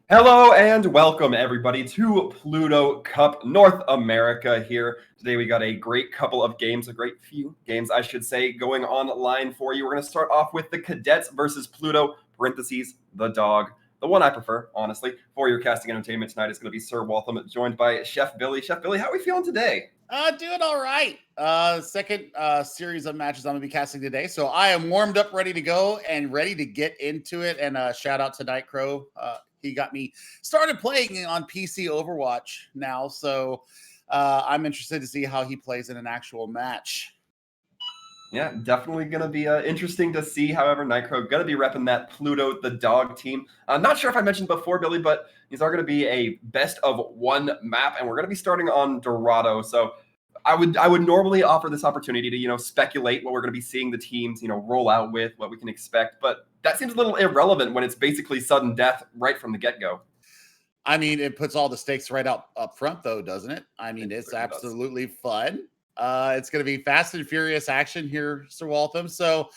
Hello and welcome everybody to Pluto Cup North America here. Today we got a great couple of games, a great few games I should say, going online for you. We're going to start off with the Cadets versus Pluto, parentheses, the dog. The one I prefer, honestly. For your casting entertainment tonight is going to be Sir Waltham, joined by Chef Billy. Chef Billy, how are we feeling today? Doing all right. Second series of matches I'm gonna be casting today, so I am warmed up, ready to go, and ready to get into it. And shout out to Night Crow. He got me started playing on PC Overwatch now, so I'm interested to see how he plays in an actual match. Yeah, definitely going to be interesting to see. However, Nightcrow going to be repping that Pluto the dog team. I'm not sure if I mentioned before, Billy, but these are going to be a best of one map, and we're going to be starting on Dorado. So I would normally offer this opportunity to speculate what we're going to be seeing the teams roll out with, what we can expect, but that seems a little irrelevant when it's basically sudden death right from the get-go. I mean, it puts all the stakes right up front, though, doesn't it? I mean, it's absolutely fun. It's going to be fast and furious action here, Sir Waltham. So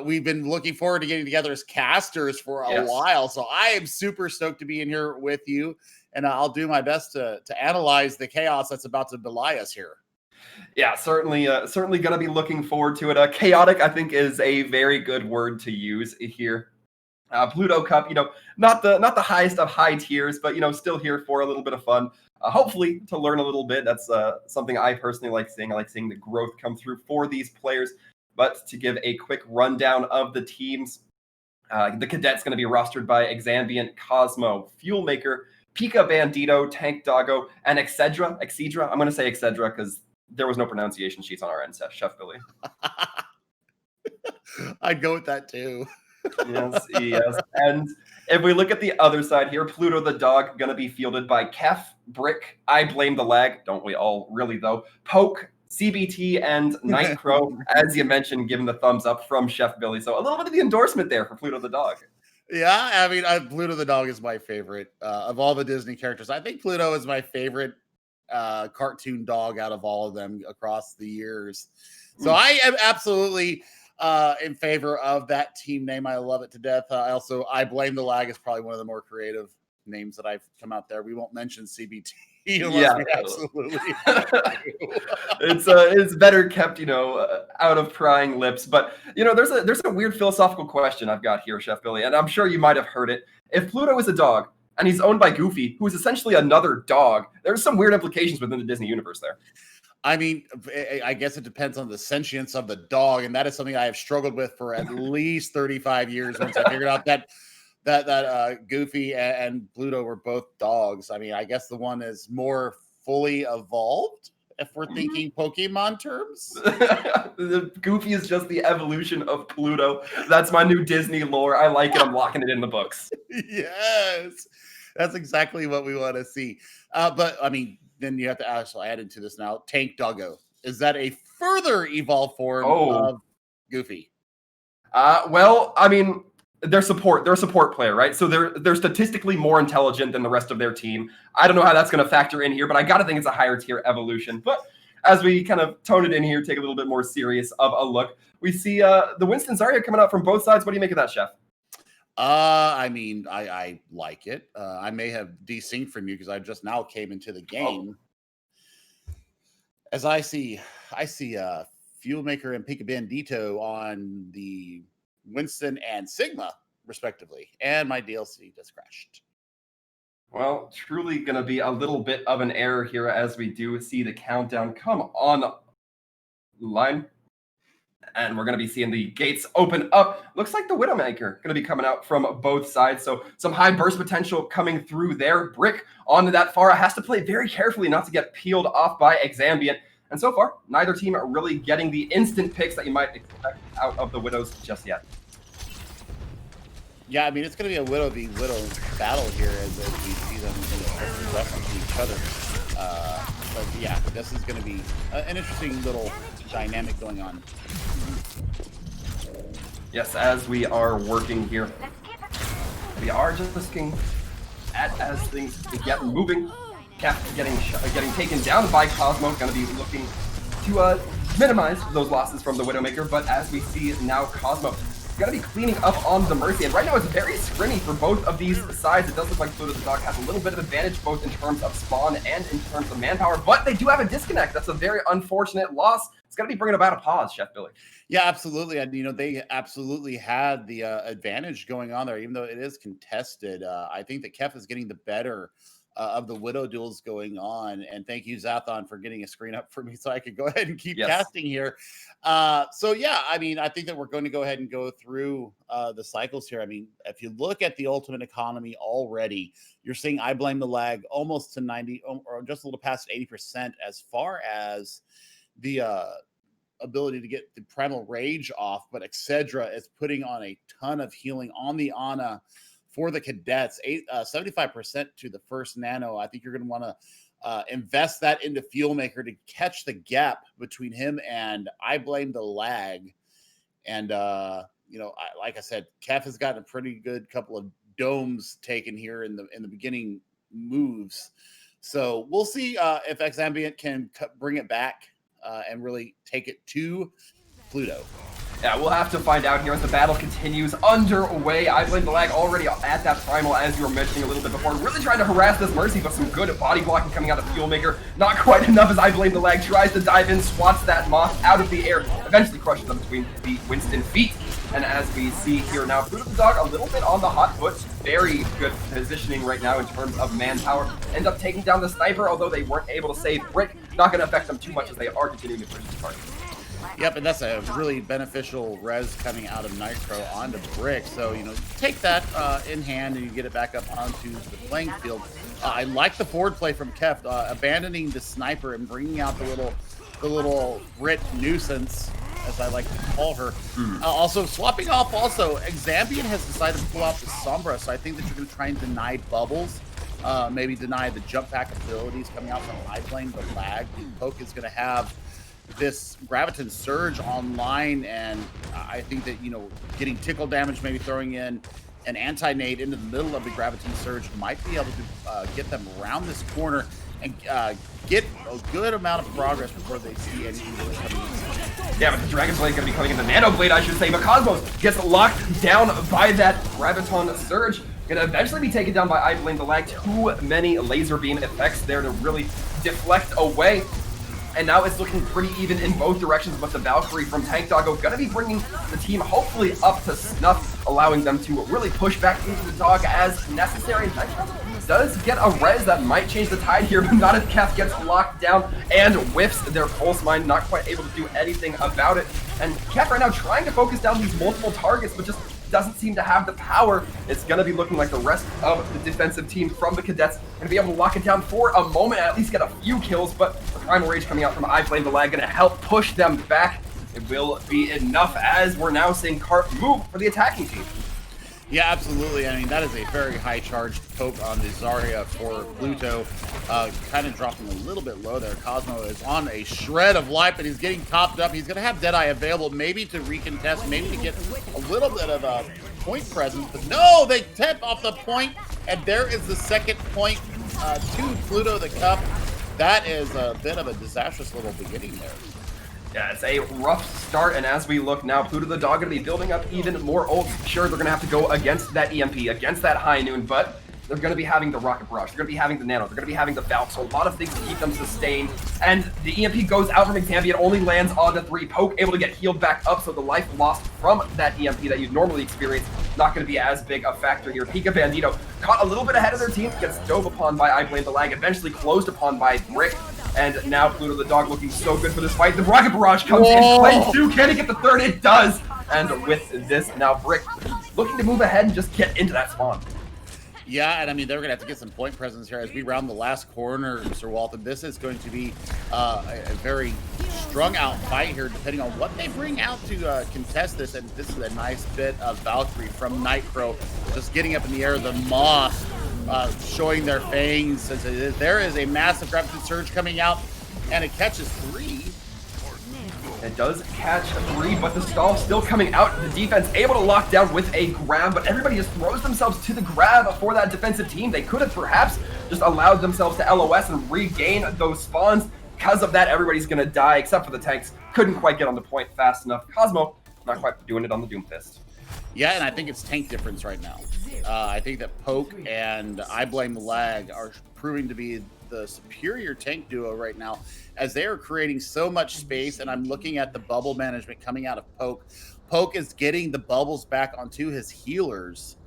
we've been looking forward to getting together as casters for a while. So I am super stoked to be in here with you, and I'll do my best to analyze the chaos that's about to belie us here. Yeah, certainly going to be looking forward to it. Chaotic, I think, is a very good word to use here. Pluto Cup, not the highest of high tiers, but still here for a little bit of fun. Hopefully to learn a little bit. That's something I personally like seeing. I like seeing the growth come through for these players. But to give a quick rundown of the teams, the Cadets going to be rostered by Exambient, Cosmo, Fuelmaker, Pika Bandito, Tank Doggo, and Excedra. I'm going to say Excedra because there was no pronunciation sheets on our end, Chef Billy. I'd go with that too. Yes. And if we look at the other side here, Pluto the dog going to be fielded by Kef, Brick, I Blame the Lag, don't we all really though, Poke, CBT, and Night Crow, as you mentioned, given the thumbs up from Chef Billy. So a little bit of the endorsement there for Pluto the dog. Yeah, I mean, Pluto the dog is my favorite of all the Disney characters. I think Pluto is my favorite cartoon dog out of all of them across the years. So I am absolutely in favor of that team name. I love it to death. I Blame the Lag is probably one of the more creative names that I've come out there. We won't mention CBT unless we absolutely it's better kept out of prying lips. But there's a weird philosophical question I've got here, Chef Billy, and I'm sure you might have heard it. If Pluto is a dog and he's owned by Goofy, who is essentially another dog, there's some weird implications within the Disney universe there. I mean, I guess it depends on the sentience of the dog, and that is something I have struggled with for at least 35 years. Once I figured out that Goofy and Pluto were both dogs. I mean, I guess the one is more fully evolved, if we're thinking Pokemon terms. Goofy is just the evolution of Pluto. That's my new Disney lore. I like it. I'm locking it in the books. Yes, that's exactly what we want to see. But I mean, then you have to actually add into this now. Tank Doggo. Is that a further evolved form of Goofy? Well, I mean, they're a support player, right? So they're statistically more intelligent than the rest of their team. I don't know how that's going to factor in here, but I got to think it's a higher tier evolution. But as we kind of tone it in here, take a little bit more serious of a look, we see the Winston Zarya coming out from both sides. What do you make of that, Chef? I mean, I like it. I may have desynced from you because I just now came into the game. As I see Fuelmaker and Pika Bandito on the Winston and Sigma, respectively, and my DLC just crashed. Well, truly going to be a little bit of an error here as we do see the countdown come on line. And we're going to be seeing the gates open up. Looks like the Widowmaker going to be coming out from both sides. So some high burst potential coming through there. Brick onto that Pharah has to play very carefully not to get peeled off by Exambient. And so far, neither team are really getting the instant picks that you might expect out of the Widows just yet. Yeah, I mean, it's going to be a Widow v. Widow battle here as we see them wrestling to each other. But yeah, this is going to be an interesting little dynamic going on. Yes, as we are working here, we are just looking at as things get moving. Cap getting taken down by Cosmo, going to be looking to minimize those losses from the Widowmaker. But as we see now, Cosmo going to be cleaning up on the Mercy. And right now it's very scrimmy for both of these sides. It does look like Pluto the Dog has a little bit of advantage both in terms of spawn and in terms of manpower, but they do have a disconnect. That's a very unfortunate loss. It's going to be bringing about a pause, Chef Billy. Yeah, absolutely. And, they absolutely had the advantage going on there, even though it is contested. I think that Kef is getting the better of the Widow duels going on. And thank you, Zathon, for getting a screen up for me so I could go ahead and keep casting here. So, yeah, I think that we're going to go ahead and go through the cycles here. If you look at the ultimate economy already, you're seeing I Blame the Lag almost to 90 or just a little past 80% as far as the ability to get the Primal Rage off, but Excedra is putting on a ton of healing on the Ana for the cadets. 75% to the first nano. I think you're going to want to invest that into Fuel Maker to catch the gap between him and I Blame the Lag. And like I said, Kef has gotten a pretty good couple of domes taken here in the beginning moves. So we'll see if Exambient can bring it back and really take it to Pluto. Yeah, we'll have to find out here as the battle continues underway. I Blame the Lag already at that primal, as you were mentioning a little bit before. Really trying to harass this Mercy, but some good body blocking coming out of Fuel Maker. Not quite enough as I Blame the Lag tries to dive in, swats that Moth out of the air, eventually crushes them between the Winston feet. And as we see here now, Pluto the Dog a little bit on the hot foot. Very good positioning right now in terms of manpower. End up taking down the sniper, although they weren't able to save Brick. Not going to affect them too much as they are continuing to push the target. Yep, and that's a really beneficial res coming out of Nitro onto Brick. So, take that in hand and you get it back up onto the playing field. I like the forward play from Kef, abandoning the sniper and bringing out the little Brit nuisance, as I like to call her. Also, swapping off Exambian has decided to pull out the Sombra, so I think that you're going to try and deny bubbles. Maybe deny the jump pack abilities coming out from I Blame the Lag. Poke is going to have this Graviton Surge online, and I think that, getting tickle damage, maybe throwing in an anti-nade into the middle of the Graviton Surge might be able to get them around this corner and get a good amount of progress before they see anything really coming in. Yeah, but the Dragon Blade is going to be coming in, the Nano Blade, I should say, but Cosmos gets locked down by that Graviton Surge. Going to eventually be taken down by I Blame the Lag. Too many laser beam effects there to really deflect away. And now it's looking pretty even in both directions, but the Valkyrie from Tank Doggo going to be bringing the team hopefully up to snuff, allowing them to really push back into the dog as necessary. And Tank Doggo does get a res that might change the tide here, but not if Kef gets locked down and whiffs their Pulse Mine, not quite able to do anything about it. And Kef right now trying to focus down these multiple targets, but just doesn't seem to have the power. It's going to be looking like the rest of the defensive team from the cadets going to be able to lock it down for a moment, at least get a few kills, but the Primal Rage coming out from I Blame the Lag going to help push them back. It will be enough as we're now seeing Cart move for the attacking team. Yeah, absolutely. That is a very high charged poke on the Zarya for Pluto. Kind of dropping a little bit low there. Cosmo is on a shred of life, but he's getting topped up. He's going to have Deadeye available, maybe to recontest, maybe to get a little bit of a point presence. But no, they tap off the point, and there is the second point to Pluto the Cup. That is a bit of a disastrous little beginning there. Yeah, it's a rough start, and as we look now, Pluto the Dog going to be building up even more ults. Sure, they're going to have to go against that EMP, against that High Noon, but they're going to be having the Rocket Barrage, they're going to be having the Nano, they're going to be having the Valve, so a lot of things to keep them sustained. And the EMP goes out from Exambi, it only lands on the 3. Poke able to get healed back up, so the life lost from that EMP that you'd normally experience, not going to be as big a factor here. Pika Bandito caught a little bit ahead of their team, gets dove upon by I Blame the Lag, eventually closed upon by Brick. And now Pluto the Dog looking so good for this fight. The Rocket Barrage comes in, plays 2, can he get the 3rd? It does! And with this, now Brick looking to move ahead and just get into that spawn. Yeah, and they're going to have to get some point presence here as we round the last corner, Sir Walton. This is going to be a very strung out fight here, depending on what they bring out to contest this. And this is a nice bit of Valkyrie from Nitro, just getting up in the air. The Moth showing their fangs as it is. There is a massive Graviton Surge coming out, and it catches 3. It does catch 3, but the stall still coming out. The defense able to lock down with a grab, but everybody just throws themselves to the grab for that defensive team. They could have perhaps just allowed themselves to LOS and regain those spawns. Because of that, everybody's going to die, except for the tanks. Couldn't quite get on the point fast enough. Cosmo, not quite doing it on the Doomfist. Yeah, and I think it's tank difference right now. I think that Poke and I Blame Lag are proving to be the superior tank duo right now, as they are creating so much space. And I'm looking at the bubble management coming out of Poke. Poke is getting the bubbles back onto his healers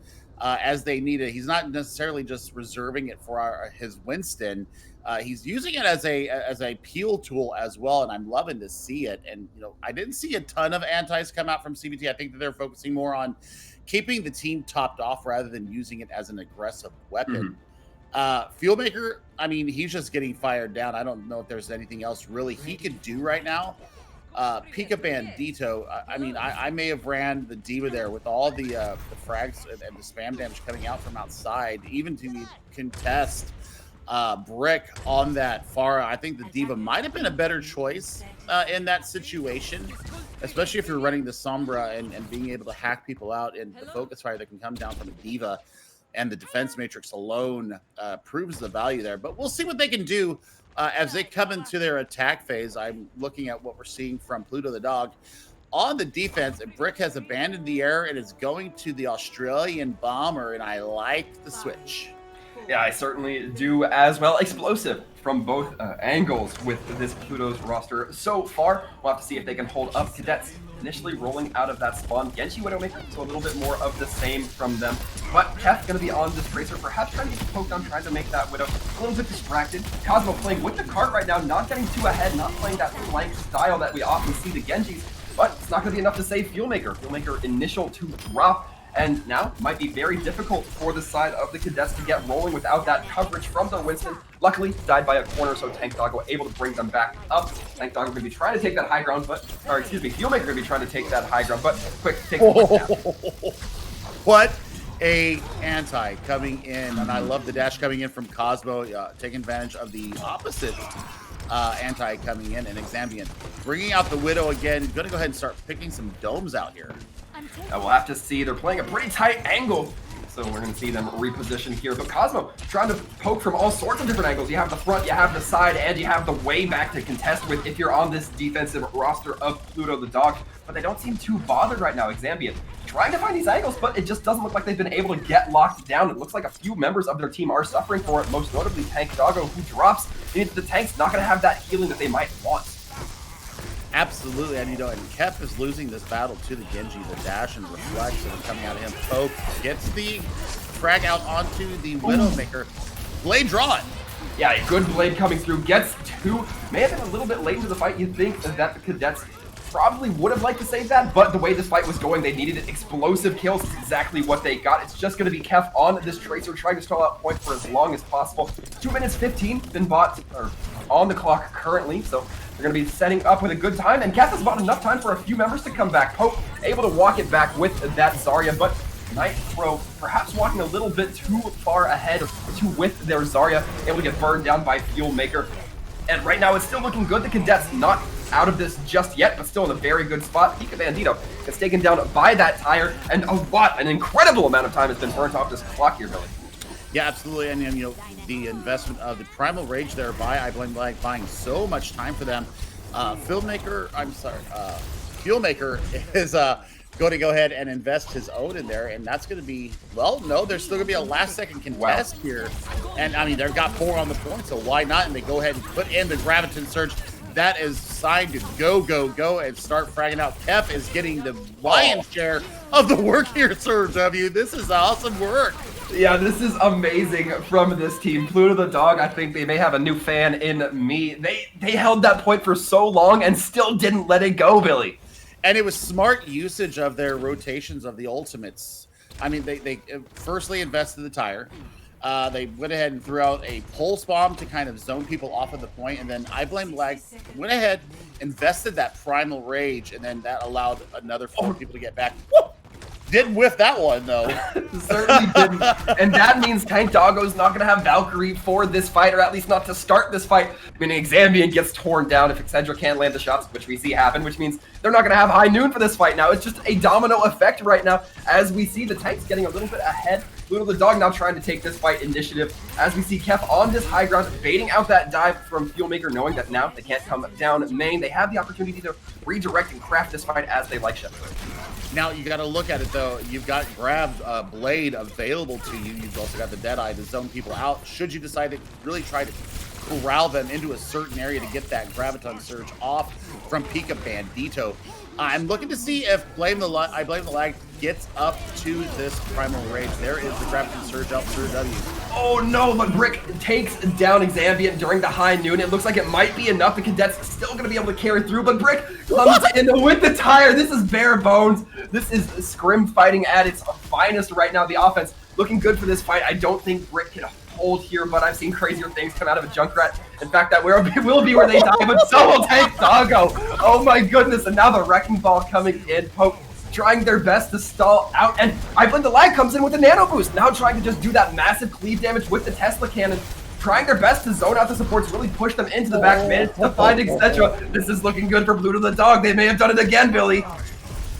as they need it. He's not necessarily just reserving it for his Winston. He's using it as a peel tool as well, and I'm loving to see it. And I didn't see a ton of antis come out from CBT. I think that they're focusing more on keeping the team topped off rather than using it as an aggressive weapon. Fieldmaker, I mean, he's just getting fired down. I don't know if there's anything else really he could do right now. Pika Bandito, I mean, I may have ran the Diva there with all the frags and the spam damage coming out from outside, even to contest Brick on that Pharah. I think the Diva might have been a better choice in that situation, especially if you're running the Sombra and being able to hack people out, and the focus fire that can come down from a Diva and the defense matrix alone proves the value there. But we'll see what they can do as they come into their attack phase. I'm looking at what we're seeing from Pluto the dog. On the defense, Brick has abandoned the air and is going to the Australian bomber, and I like the switch. Yeah, I certainly do as well. Explosive from both angles with this Pluto's roster so far. We'll have to see if they can hold up. Cadets initially rolling out of that spawn. Genji Widowmaker, so a little bit more of the same from them. But Kef going to be on this Tracer, perhaps trying to get poked on, trying to make that Widow a little bit distracted. Cosmo playing with the cart right now, not getting too ahead, not playing that flank style that we often see the Genjis. But it's not going to be enough to save Fuelmaker. Fuelmaker initial to drop. And now might be very difficult for the side of the Cadets to get rolling without that coverage from their Winston. Luckily, died by a corner, so Tank Doggo able to bring them back up. Tank Doggo going to be trying to take that high ground, Fuelmaker going to be trying to take that high ground, but quick, take the What a anti coming in, and I love the dash coming in from Cosmo, taking advantage of the opposite anti coming in, and Exambian bringing out the Widow again. Going to go ahead and start picking some domes out here. We'll have to see. They're playing a pretty tight angle, so we're going to see them reposition here. But Cosmo trying to poke from all sorts of different angles. You have the front, you have the side, and you have the way back to contest with if you're on this defensive roster of Pluto the dog. But they don't seem too bothered right now. Exambian trying to find these angles, but it just doesn't look like they've been able to get locked down. It looks like a few members of their team are suffering for it, most notably Tank Doggo, who drops into the tank's not going to have that healing that they might want. Absolutely, and and Kef is losing this battle to the Genji. The dash and reflex that are coming out of him. Poke gets the frag out onto the Widowmaker. Blade drawn. Yeah, a good blade coming through. Gets two. May have been a little bit late into the fight. You'd think that the Cadets probably would have liked to save that, but the way this fight was going, they needed explosive kills. It's exactly what they got. It's just going to be Kef on this Tracer, trying to stall out point for as long as possible. 2 minutes 15 been bought or on the clock currently, so they're going to be setting up with a good time, and Kef has bought enough time for a few members to come back. Pope able to walk it back with that Zarya, but Nitro perhaps walking a little bit too far ahead, or too with their Zarya, able to get burned down by Fuelmaker. And right now it's still looking good. The Cadets not out of this just yet, but still in a very good spot. Pika Bandito gets taken down by that tire, and an incredible amount of time has been burnt off this clock here, Billy. Yeah, absolutely, and the investment of the Primal Rage there by I Blame Lag buying so much time for them. Fuelmaker is going to go ahead and invest his own in there, and that's going to be, well, no, there's still going to be a last-second contest here. And, I mean, they've got 4 on the point, so why not? And they go ahead and put in the Graviton Surge. That is signed to go, and start fragging out. Kef is getting the lion's share of the work here, Sir W. This is awesome work. Yeah, this is amazing from this team. Pluto the dog, I think they may have a new fan in me. They held that point for so long and still didn't let it go, Billy. And it was smart usage of their rotations of the ultimates. I mean, they firstly invested the tire. They went ahead and threw out a pulse bomb to kind of zone people off of the point, and then I Blame Lag went ahead, invested that Primal Rage, and then that allowed another 4 people to get back. Woo! Didn't whiff that one, though. Certainly didn't. And that means Tank Doggo's not going to have Valkyrie for this fight, or at least not to start this fight. Meaning Exambian gets torn down if Excedra can't land the shots, which we see happen, which means they're not going to have High Noon for this fight now. It's just a domino effect right now as we see the tanks getting a little bit ahead. Pluto the dog now trying to take this fight initiative as we see Kef on this high ground, baiting out that dive from Fuelmaker, knowing that now they can't come down main. They have the opportunity to redirect and craft this fight as they like, Chef. Now you got to look at it though. You've got Grab Blade available to you. You've also got the Deadeye to zone people out. Should you decide to really try to corral them into a certain area to get that Graviton Surge off from Pika Bandito. I'm looking to see if Blame the Lag gets up to this Primal Rage. There is the Graviton Surge out for W. Oh no, but Brick takes down Exambient during the high noon. It looks like it might be enough. The Cadets still going to be able to carry through, but Brick comes in with the tire. This is bare bones. This is Scrim fighting at its finest right now. The offense looking good for this fight. I don't think Brick can hold here, but I've seen crazier things come out of a Junkrat. In fact, that will be where they die, but so will take Doggo. Oh my goodness, and now the Wrecking Ball coming in. Poke trying their best to stall out, and I Blame the Lag comes in with a Nano Boost, now trying to just do that massive cleave damage with the Tesla Cannon, trying their best to zone out the supports, really push them into the back mid to find etc. This is looking good for Pluto the dog. They may have done it again, Billy.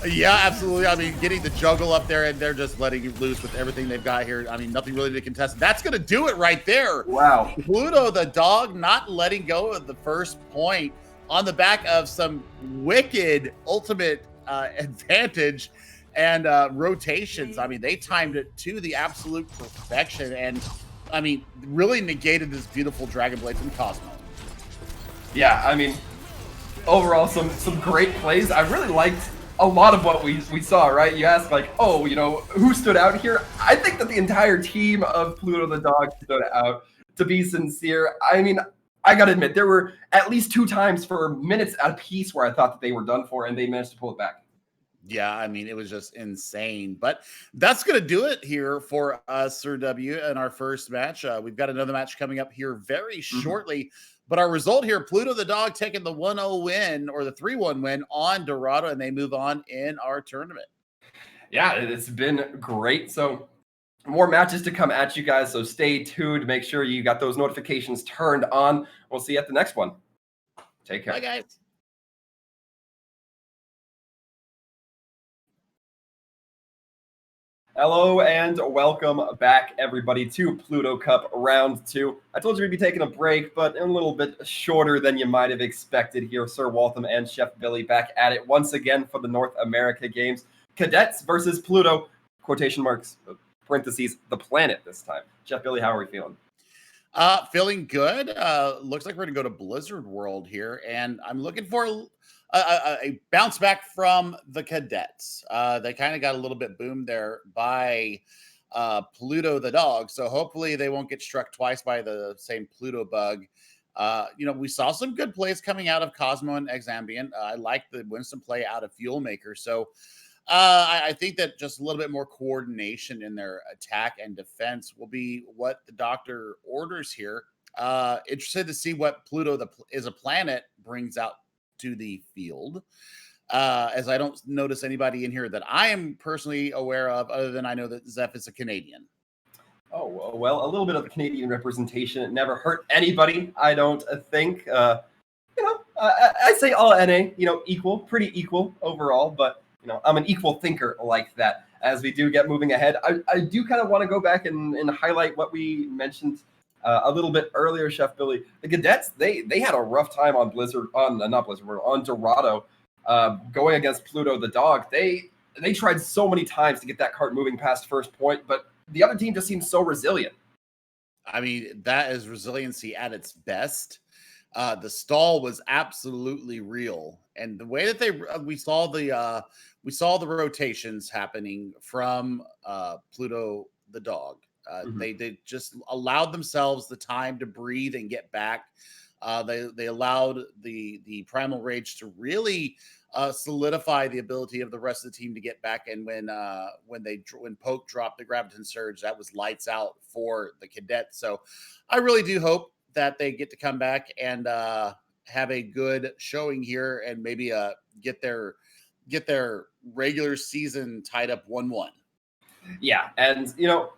Yeah, absolutely. I mean, getting the juggle up there, and they're just letting you loose with everything they've got here. I mean, nothing really to contest. That's going to do it right there. Wow. Pluto the dog not letting go of the first point on the back of some wicked ultimate advantage and rotations. I mean, they timed it to the absolute perfection, and I mean, really negated this beautiful Dragon Blade from Cosmo. Yeah, I mean, overall, some great plays. I really liked a lot of what we saw, right? You asked, like, oh, you know, who stood out here? I think that the entire team of Pluto the dog stood out, to be sincere. I mean, I gotta admit, there were at least 2 times for minutes at a piece where I thought that they were done for, and they managed to pull it back. Yeah, I mean, it was just insane. But that's going to do it here for us, Sir W, in our first match. We've got another match coming up here very shortly. But our result here, Pluto the dog taking the 1-0 win, or the 3-1 win on Dorado, and they move on in our tournament. Yeah, it's been great. So more matches to come at you guys, so stay tuned. Make sure you got those notifications turned on. We'll see you at the next one. Take care. Bye, guys. Hello and welcome back, everybody, to Pluto Cup Round 2. I told you we'd be taking a break, but a little bit shorter than you might have expected here. Sir Waltham and Chef Billy back at it once again for the North America Games. Cadets versus Pluto, quotation marks, parentheses, the planet this time. Chef Billy, how are we feeling? Feeling good. Looks like we're going to go to Blizzard World here, and I'm looking for a bounce back from the Cadets. They kind of got a little bit boomed there by Pluto the dog, so hopefully they won't get struck twice by the same Pluto bug. You know, we saw some good plays coming out of Cosmo and Exambient. I like the Winston play out of Fuelmaker, so I think that just a little bit more coordination in their attack and defense will be what the doctor orders here. Interested to see what Pluto is a planet brings out to the field, as I don't notice anybody in here that I am personally aware of, other than I know that Zeph is a Canadian. Oh, well, a little bit of Canadian representation. It never hurt anybody, I don't think. You know, I say all NA, you know, equal, pretty equal overall, but, you know, I'm an equal thinker like that. As we do get moving ahead, I do kind of want to go back and highlight what we mentioned a little bit earlier, Chef Billy. The Cadets, they had a rough time on on Dorado, going against Pluto the dog. They tried so many times to get that cart moving past first point, but the other team just seems so resilient. I mean, that is resiliency at its best. The stall was absolutely real, and the way that we saw the rotations happening from Pluto the dog. They just allowed themselves the time to breathe and get back. They allowed the Primal Rage to really solidify the ability of the rest of the team to get back. And when Poke dropped the Graviton Surge, that was lights out for the Cadets. So I really do hope that they get to come back and have a good showing here, and maybe get their regular season tied up 1-1. Yeah, and you know,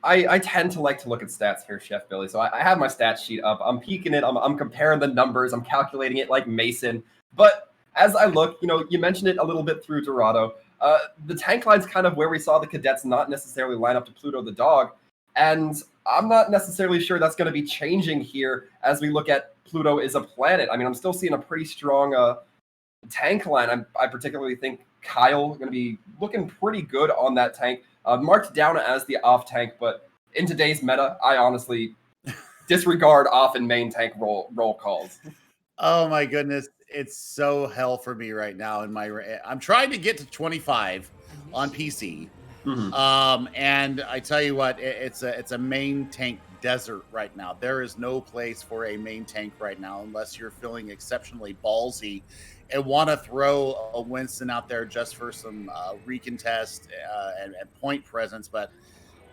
I tend to like to look at stats here, Chef Billy. So I have my stat sheet up. I'm peeking it. I'm comparing the numbers. I'm calculating it like Mason. But as I look, you know, you mentioned it a little bit through Dorado. The tank line's kind of where we saw the cadets not necessarily line up to Pluto the dog. And I'm not necessarily sure that's going to be changing here as we look at Pluto is a planet. I mean, I'm still seeing a pretty strong tank line. I particularly think Kyle going to be looking pretty good on that tank. Marked down as the off tank, but in today's meta, I honestly disregard off and main tank roll calls. Oh my goodness, it's so hell for me right now. I'm trying to get to 25 on PC. And I tell you what, it's a main tank desert right now. There is no place for a main tank right now unless you're feeling exceptionally ballsy and want to throw a Winston out there just for some recontest and point presence. But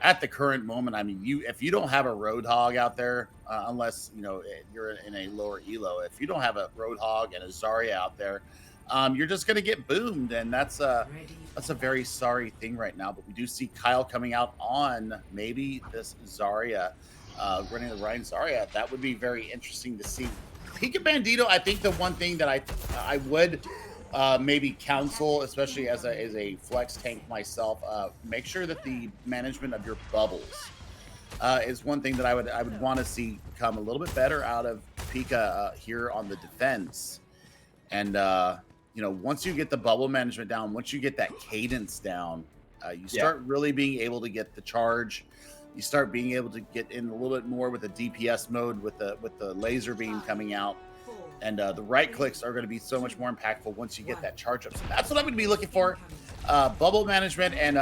at the current moment, I mean, if you don't have a Roadhog out there, unless you're in a lower elo, if you don't have a Roadhog and a Zarya out there, you're just going to get boomed, and that's a very sorry thing right now. But we do see Kyle coming out on maybe this Zarya, running the Ryan Zarya. That would be very interesting to see. Pika Bandito, I think the one thing that I would maybe counsel, especially as a flex tank myself, make sure that the management of your bubbles is one thing that I would want to see come a little bit better out of Pika here on the defense. And once you get the bubble management down, once you get that cadence down, you start really being able to get the charge. You start being able to get in a little bit more with the DPS mode with the laser beam coming out. And the right clicks are going to be so much more impactful once you get that charge up. So that's what I'm going to be looking for. Bubble management and,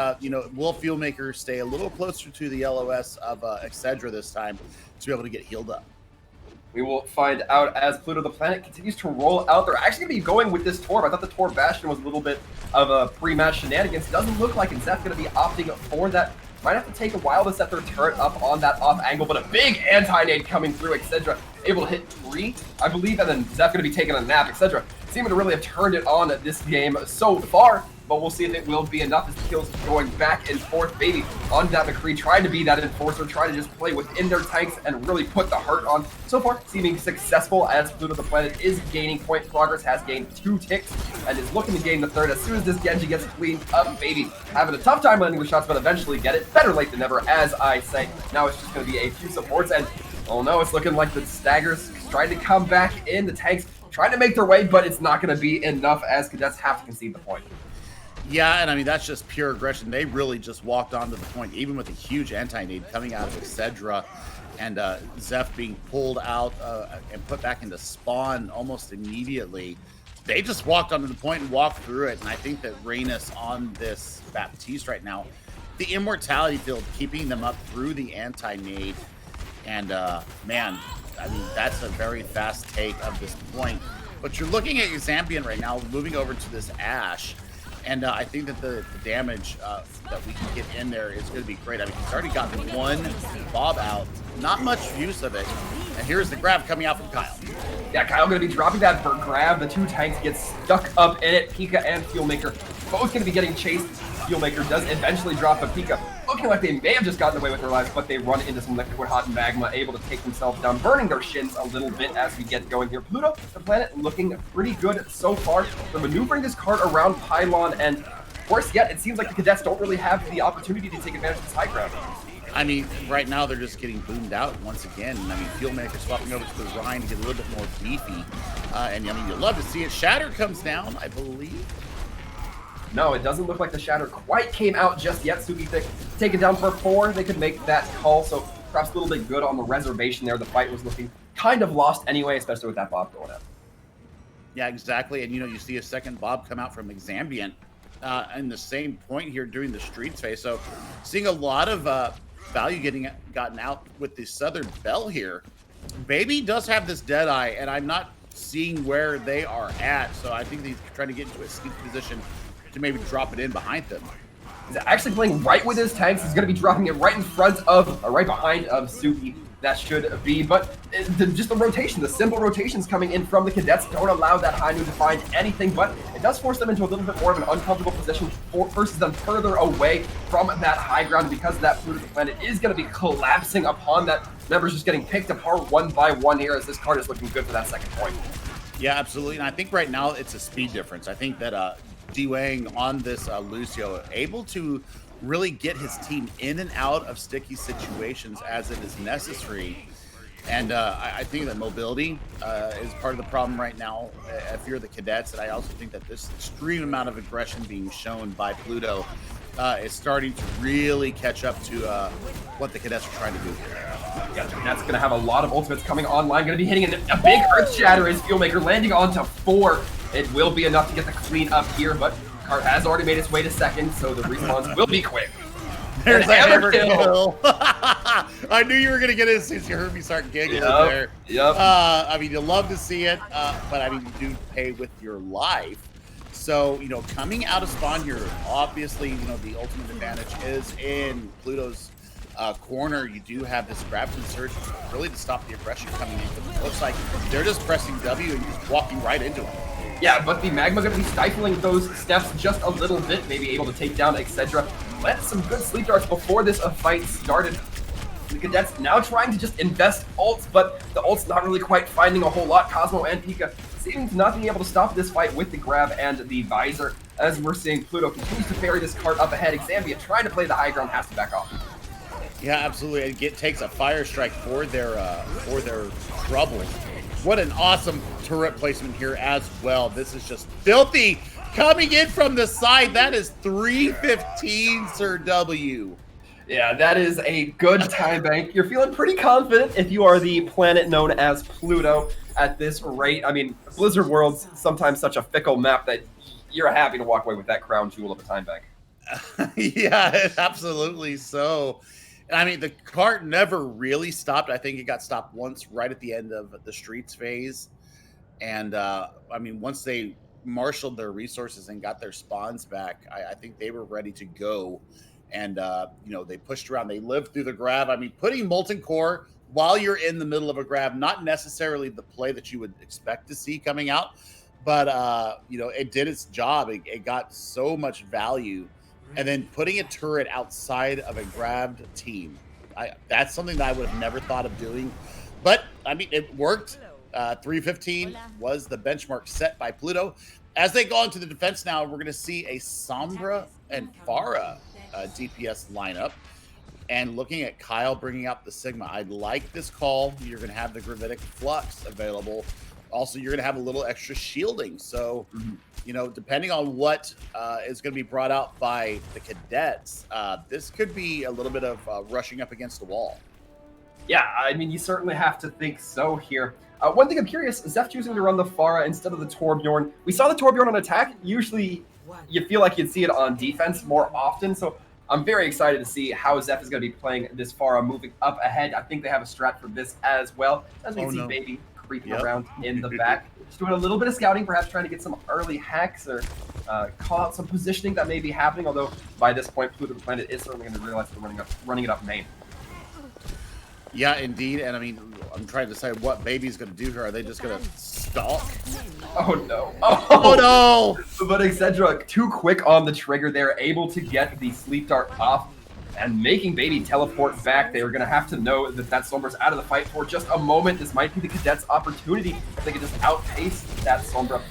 will Fuelmaker stay a little closer to the LOS of Excedra this time to be able to get healed up? We will find out as Pluto the planet continues to roll out. They're actually going to be going with this Torb. I thought the Torb Bastion was a little bit of a pre-match shenanigans. It doesn't look like it's going to be opting for that. Might have to take a while to set their turret up on that off angle, but a big anti-nade coming through. Excedra able to hit 3, I believe, and then Zeph going to be taking a nap. Excedra seeming to really have turned it on this game so far, but we'll see if it will be enough as the kills going back and forth. Baby on that McCree, trying to be that enforcer, trying to just play within their tanks and really put the hurt on. So far, seeming successful as Pluto the planet is gaining point progress, has gained 2 ticks, and is looking to gain the 3rd as soon as this Genji gets cleaned up. Baby having a tough time landing the shots, but eventually get it. Better late than never, as I say. Now it's just going to be a few supports, and oh no, it's looking like the Staggers trying to come back in. The tanks trying to make their way, but it's not going to be enough as Cadets have to concede the point. Yeah, and I mean, that's just pure aggression. They really just walked onto the point, even with a huge anti-nade coming out of Excedra and Zeph being pulled out and put back into spawn almost immediately. They just walked onto the point and walked through it, and I think that Reynas on this Baptiste right now, the immortality field keeping them up through the anti-nade, and man, I mean, that's a very fast take of this point. But you're looking at Zambian right now, moving over to this Ashe, and I think that the damage that we can get in there is going to be great. I mean, he's already gotten 1 Bob out, not much use of it. And here's the grab coming out from Kyle. Yeah, Kyle going to be dropping that grab. The 2 tanks get stuck up in it. Pika and Fuelmaker both going to be getting chased. Fuelmaker does eventually drop a Pika, looking like they may have just gotten away with their lives, but they run into some liquid hot magma, able to take themselves down, burning their shins a little bit as we get going here. Pluto, the planet, looking pretty good so far. They're maneuvering this card around Pylon, and worse yet, it seems like the Cadets don't really have the opportunity to take advantage of this high ground. I mean, right now they're just getting boomed out once again. I mean, Fuelmaker swapping over to the Rhine to get a little bit more beefy. And I mean, you'd love to see it. Shatter comes down, I believe. No, it doesn't look like the Shatter quite came out just yet. Suki Thick taken down for 4. They could make that call, so perhaps a little bit good on the reservation there. The fight was looking kind of lost anyway, especially with that Bob going out. Yeah, exactly. And, you see a second Bob come out from Exambient and the same point here during the Streets phase. So seeing a lot of value gotten out with the Southern Bell here. Baby does have this Deadeye, and I'm not seeing where they are at. So I think he's trying to get into a sneak position to maybe drop it in behind them. He's actually playing right with his tanks. He's going to be dropping it right in front of, right behind of Suki. That should be, but just the rotation, the simple rotations coming in from the Cadets don't allow that high noon to find anything, but it does force them into a little bit more of an uncomfortable position, forces them further away from that high ground because that Pluto the planet is going to be collapsing upon that. Members just getting picked apart one by one here as this card is looking good for that second point. Yeah, absolutely. And I think right now it's a speed difference. I think that Wang on this Lucio, able to really get his team in and out of sticky situations as it is necessary. And I think that mobility is part of the problem right now if you're the cadets. And I also think that this extreme amount of aggression being shown by Pluto is starting to really catch up to what the cadets are trying to do here. Yeah, that's going to have a lot of ultimates coming online. Going to be hitting a big Earth Shatter as Fuelmaker, landing onto 4. It will be enough to get the clean up here, but Cart has already made its way to second, so the respawns will be quick. There's a hammer kill. I knew you were going to get it as soon as you heard me start giggling there. Yep. I mean, you love to see it, but I mean, you do pay with your life. So, you know, coming out of spawn here, obviously, you know, the ultimate advantage is in Pluto's corner. You do have this grab and surge really to stop the aggression coming in. But it looks like they're just pressing W and just walking right into it. Yeah, but the Magma going to be stifling those steps just a little bit, maybe able to take down etc. Let some good sleep darts before this fight started. The cadets now trying to just invest ults, but the ults not really quite finding a whole lot. Cosmo and Pika seeming to not be able to stop this fight with the grab and the visor, as we're seeing Pluto continues to ferry this cart up ahead. Xambia trying to play the high ground, has to back off. Yeah, absolutely. It takes a fire strike for their trouble. What an awesome turret placement here as well. This is just filthy. Coming in from the side, that is 315, Sir W. Yeah, that is a good time bank. You're feeling pretty confident if you are the planet known as Pluto at this rate. I mean, Blizzard World's sometimes such a fickle map that you're happy to walk away with that crown jewel of a time bank. Yeah, absolutely so. I mean, the cart never really stopped. I think it got stopped once right at the end of the streets phase. And, I mean, once they marshaled their resources and got their spawns back, I think they were ready to go. And, you know, they pushed around. They lived through the grab. I mean, putting Molten Core while you're in the middle of a grab, not necessarily the play that you would expect to see coming out. But, you know, it did its job. It got so much value. And then putting a turret outside of a grabbed team, that's something that I would have never thought of doing. But, I mean, it worked. 315 was the benchmark set by Pluto. As they go into the defense now, we're going to see a Sombra and Pharah DPS lineup. And looking at Kyle bringing out the Sigma, I like this call. You're going to have the Gravitic Flux available. Also, you're going to have a little extra shielding. So, you know, depending on what is going to be brought out by the cadets, this could be a little bit of rushing up against the wall. Yeah, I mean, you certainly have to think so here. One thing I'm curious, Zeph choosing to run the Pharah instead of the Torbjorn. We saw the Torbjorn on attack. Usually, you feel like you'd see it on defense more often. So I'm very excited to see how Zeph is going to be playing this Pharah moving up ahead. I think they have a strat for this as well. As we see Baby creeping around in the back. Just doing a little bit of scouting, perhaps trying to get some early hacks or call out some positioning that may be happening. Although by this point, Pluto the Planet is certainly going to realize they're running it up main. Yeah, indeed. And I mean, I'm trying to decide what Baby's going to do here. Are they just going to stalk? Oh, no. Oh, no. But Excedra, too quick on the trigger. They're able to get the sleep dart off and making Baby teleport back. They are going to have to know that Sombra's out of the fight for just a moment. This might be the cadets' opportunity if they can just outpace that Sombra.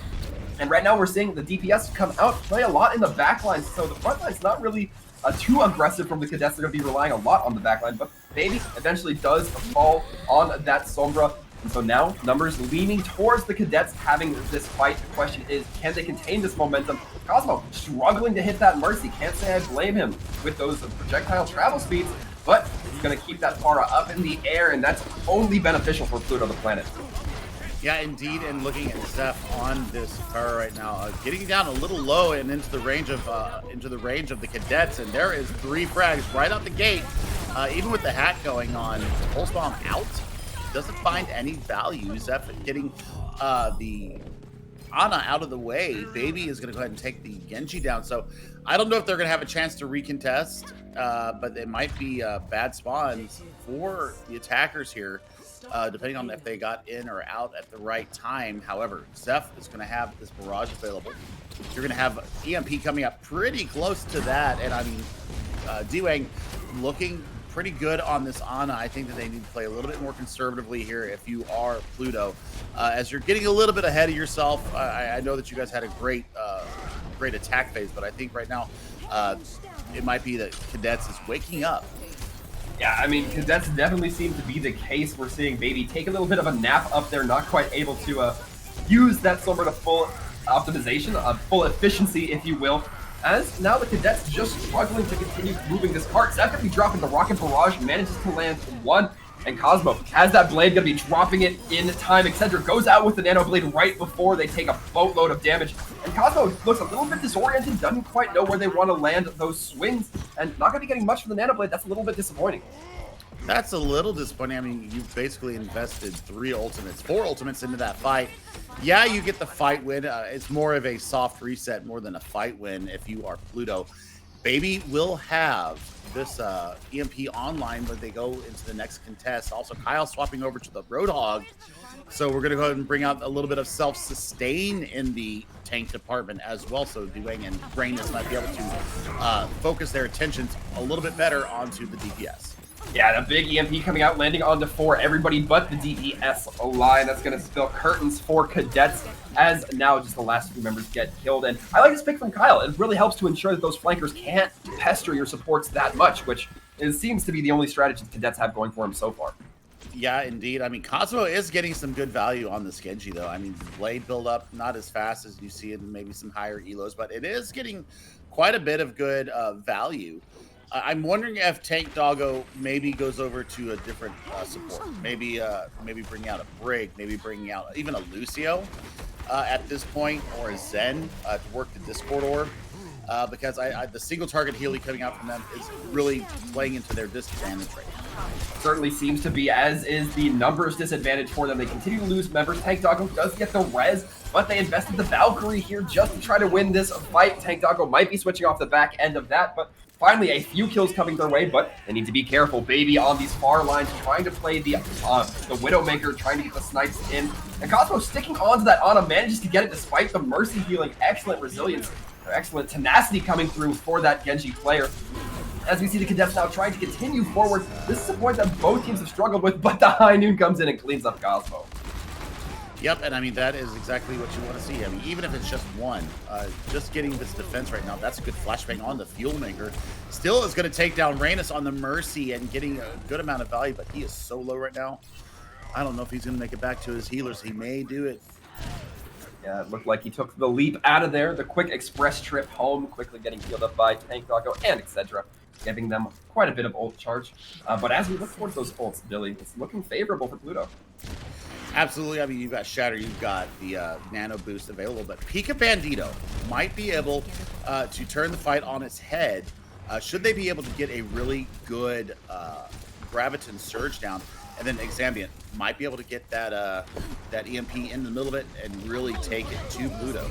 And right now we're seeing the DPS come out, play a lot in the backline. So the front line's not really too aggressive from the cadets. They're going to be relying a lot on the backline. But Baby eventually does fall on that Sombra. And so now numbers leaning towards the cadets having this fight. The question is, can they contain this momentum? Cosmo struggling to hit that Mercy. Can't say I blame him with those projectile travel speeds, but he's going to keep that Pharah up in the air, and that's only beneficial for Pluto the Planet. Yeah, indeed. And looking at Zeph on this Pharah right now, getting down a little low and into the range of the cadets, and there is 3 frags right out the gate. Even with the hack going on, Pulse Bomb out. Doesn't find any value. Zeph getting the Ana out of the way. Baby is going to go ahead and take the Genji down. So I don't know if they're going to have a chance to recontest, but it might be bad spawns for the attackers here, depending on if they got in or out at the right time. However, Zeph is going to have this barrage available. You're going to have EMP coming up pretty close to that. And I mean, Dwang looking pretty good on this Ana. I think that they need to play a little bit more conservatively here if you are Pluto. As you're getting a little bit ahead of yourself, I know that you guys had a great great attack phase, but I think right now it might be that Cadets is waking up. Yeah, I mean, Cadets definitely seem to be the case. We're seeing Baby take a little bit of a nap up there, not quite able to use that Silver to full optimization, full efficiency, if you will. As now the Cadets just struggling to continue moving this cart. Zeph gonna be dropping the Rocket Barrage, manages to land one. And Cosmo has that blade, gonna be dropping it in time. Etc. goes out with the Nano Blade right before they take a boatload of damage. And Cosmo looks a little bit disoriented, doesn't quite know where they want to land those swings, and not gonna be getting much from the Nano Blade. That's a little bit disappointing. That's a little disappointing. I mean, you've basically invested 4 ultimates into that fight. Yeah, you get the fight win. It's more of a soft reset more than a fight win if you are Pluto. Baby will have this EMP online when they go into the next contest. Also, Kyle swapping over to the Roadhog. So we're going to go ahead and bring out a little bit of self-sustain in the tank department as well. So Duang and Brainless might be able to focus their attentions a little bit better onto the DPS. Yeah, the big EMP coming out, landing onto 4, everybody but the DPS line. That's going to spill curtains for Cadets as now just the last few members get killed. And I like this pick from Kyle. It really helps to ensure that those flankers can't pester your supports that much, which seems to be the only strategy the Cadets have going for him so far. Yeah, indeed. I mean, Cosmo is getting some good value on this Genji, though. I mean, the blade build-up, not as fast as you see in maybe some higher elos, but it is getting quite a bit of good value. I'm wondering if Tank Doggo maybe goes over to a different support. Maybe bringing out a Brig, maybe bringing out even a Lucio at this point, or a Zen to work the Discord orb. Because the single target Healy coming out from them is really playing into their disadvantage right now. Certainly seems to be, as is the numbers disadvantage for them. They continue to lose members. Tank Doggo does get the res, but they invested the Valkyrie here just to try to win this fight. Tank Doggo might be switching off the back end of that, but finally a few kills coming their way, but they need to be careful. Baby on these far lines, trying to play the Widowmaker, trying to get the snipes in. And Cosmo sticking onto that Ana, manages to get it despite the Mercy healing. Excellent resilience, excellent tenacity coming through for that Genji player. As we see the Cadets now trying to continue forward. This is a point that both teams have struggled with, but the High Noon comes in and cleans up Cosmo. Yep, and I mean, that is exactly what you want to see. I mean, even if it's just one, just getting this defense right now, that's a good flashbang on the Fuel Maker. Still is going to take down Reynos on the Mercy and getting a good amount of value, but he is so low right now. I don't know if he's going to make it back to his healers. He may do it. Yeah, it looked like he took the leap out of there, the quick express trip home, quickly getting healed up by Tank Doggo and etc., giving them quite a bit of ult charge. But as we look towards those ults, Billy, it's looking favorable for Pluto. Absolutely. I mean, you've got Shatter, you've got the Nano Boost available, but Pika Bandito might be able to turn the fight on its head. Should they be able to get a really good Graviton Surge down, and then Exambient might be able to get that that EMP in the middle of it and really take it to Pluto.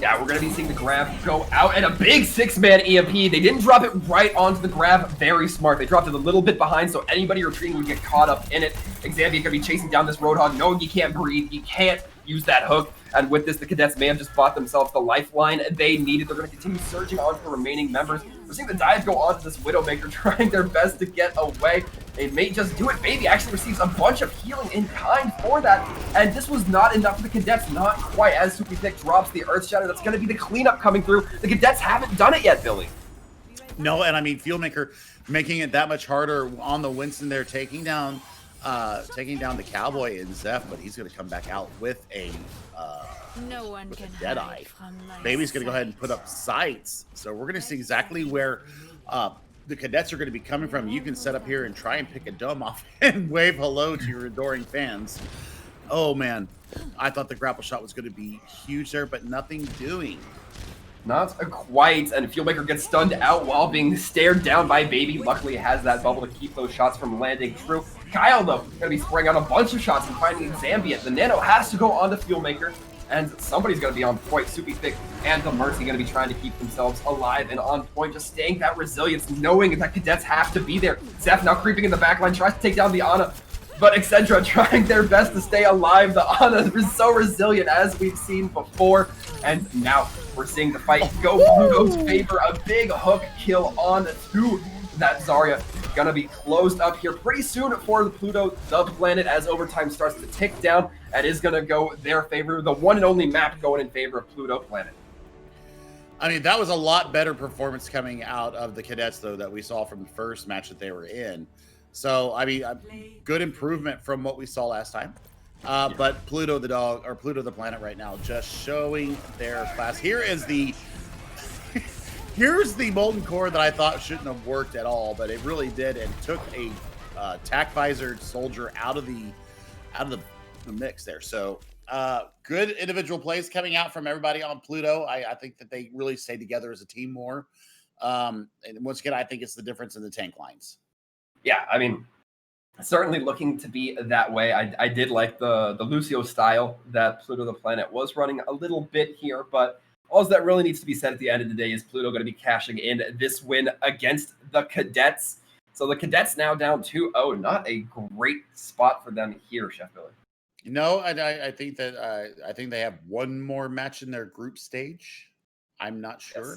Yeah, we're going to be seeing the grab go out, and a big 6-man EMP. They didn't drop it right onto the grab. Very smart. They dropped it a little bit behind, so anybody retreating would get caught up in it. Exambient going to be chasing down this Roadhog, knowing he can't breathe. He can't use that hook. And with this, the Cadets may have just bought themselves the lifeline they needed. They're going to continue surging on to the remaining members. We're seeing the dive go onto this Widowmaker, trying their best to get away. They may just do it. Baby actually receives a bunch of healing in kind for that. And this was not enough for the Cadets. Not quite, as Soupy Thick drops the Earth Shatter. That's going to be the cleanup coming through. The Cadets haven't done it yet, Billy. No, and I mean, Fieldmaker making it that much harder on the Winston there, taking down the Cowboy and Zeph, but he's going to come back out with a no one can Deadeye. Baby's going to go ahead and put up sights. So we're going to see exactly where the Cadets are going to be coming from. You can set up here and try and pick a dome off and wave hello to your adoring fans. Oh, man. I thought the grapple shot was going to be huge there, but nothing doing. Not quite, and Fieldmaker gets stunned out while being stared down by Baby. Luckily, has that bubble to keep those shots from landing true. Kyle, though, going to be spraying out a bunch of shots and finding Exambient. The Nano has to go on to Fieldmaker, and somebody's going to be on point. Soupy Thick and the Mercy going to be trying to keep themselves alive and on point, just staying that resilience, knowing that Cadets have to be there. Zeph now creeping in the backline, tries to take down the Ana, but etc. trying their best to stay alive. The Ana is so resilient, as we've seen before, and now we're seeing the fight go Pluto's favor. A big hook kill on to that Zarya. Gonna be closed up here pretty soon for the Pluto, the planet, as overtime starts to tick down. That is gonna go their favor. The one and only map going in favor of Pluto planet. I mean, that was a lot better performance coming out of the cadets, though, that we saw from the first match that they were in. So, I mean, good improvement from what we saw last time. But Pluto the dog, or Pluto the planet right now, just showing their class. Here's the molten core that I thought shouldn't have worked at all, but it really did, and took a tack visored soldier out of the mix there. So good individual plays coming out from everybody on Pluto. I think that they really stay together as a team more. And once again, I think it's the difference in the tank lines. Yeah, I mean, certainly looking to be that way. I did like the Lucio style that Pluto the planet was running a little bit here, but all that really needs to be said at the end of the day is Pluto going to be cashing in this win against the Cadets. So the Cadets now down 2-0. Not a great spot for them here, Chef Billy. No, I think that I think they have one more match in their group stage. I'm not sure.